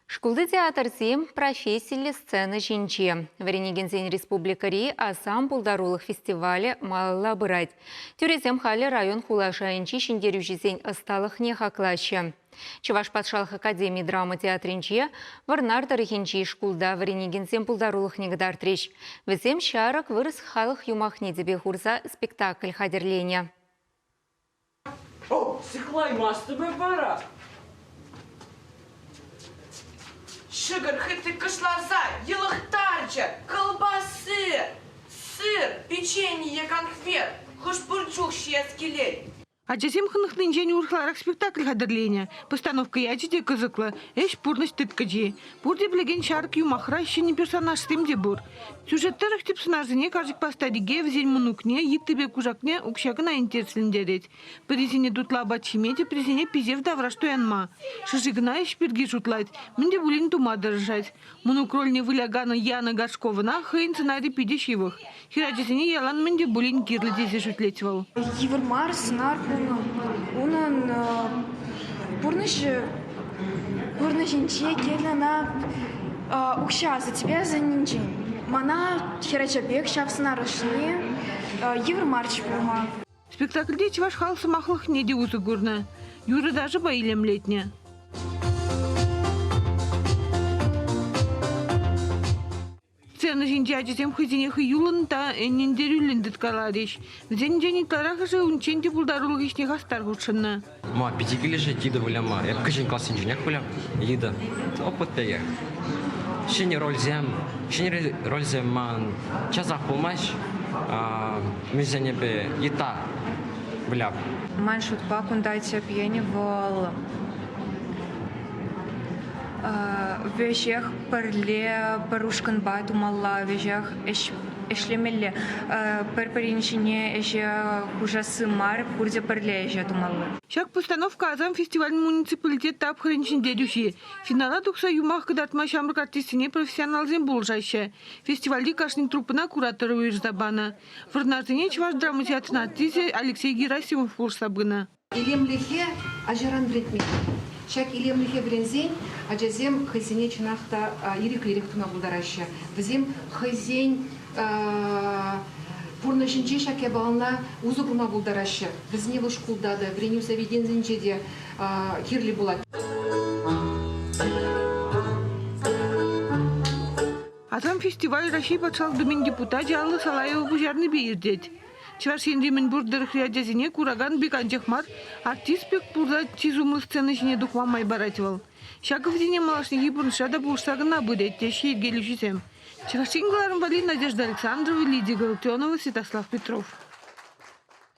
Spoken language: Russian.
Шкулды театрси профессиялі сцены жинче. Варенегензен республикари асам пулдарулық фестивале малла бырать. Тюрезем хали район хулашайынчи шиндерюжизен ысталық не хаклашы. Чуваш патшалық академии драма театринче варнар тарихинчи шкулда варенегензен пулдарулық негдар трещ. Візем шарак вырыс халық юмахне дебе хурза спектакль хадерленя. О, сыклай мастыбы бара! Шыгыр хыты кышласа, елықтарча, колбасы, сыр, печенье, конфет, хош бурчук шескелей. Ачасем хынықтың және урхларак спектакль хадырлене. Постановка ячиде кызыклы, эш пурность тыткаджи. Бурде білеген шарк юмахра не персонаж стымде бур. Сюжеттер тип сынарзыне кажик пастадиге взень мунукне, yittыбе кужакне укшагына интереслендерет. Призине дутла бачимете, призине пизев давраш туянма. Шышигына эш пирги шутлать, менде булин тума дыржать. Мунук рольне вылягана Яна Горшковна, хейн сценарий пидешивых. Хирачесине ялан менде булин кирлы дезе шутлетвал. Еврмар сценар унан бурныш келна на укша за тебя за нинчи. Мана херачабек шапсына рашни Еврмарч бума. Спектакльде чеваш халсы махлых не деузы гурна. Юры даже боилем летня. Сцена жинчачесем хызинех юлын та нендерюлендет каладеш. Взен женитларахыжы унченде булдарулық ишне хастар худшынна. Ма пятикили же тида вуляма. Я покажен класс инженер вулям. Ида. Опыт пея. Шени роль зем ман. Чазах помощь. Мюзене бе ита вулям. Ман шутпа кундайте пьяни вол. Вежех перле парушкан бат умалла вежех эшлемелле перперинчине эше ужасы мар пурде перле эше тумаллы. Шак постановка азам фестиваль муниципалитет тап хренчин дедюши. Финала тухса юмах кадатма шамрак артистине профессионал зем булжаще. Фестивальде кашнин труппына кураторы уйрзабана. Варнартыне чваш драма театрна артизе Алексей Герасимов булжсабына. Илемлихе ажаран бретме. Шак илемлихе брензень, аджазем хызене чинахта ирик туна булдараще. Взем хызень пурнашинче шаке бална узу бума булдараще. Взне луш кулдады, вреню заведензенче де кирли булат. Азам фестиваль России патшал думен депутат Аллы Салаева бужарны бейірдет. Чеваш ендемен бурдыр хриадязине кураган беканчахмар артист пек бурда чизумлы сцены жіне духмамай баративал. Шаков дене малашнеги бурншада бурсагына будет теши Евгелюшисем. Чеваш ингаларым вали Надежда Александрова, Лидия Галактионова, Святослав Петров.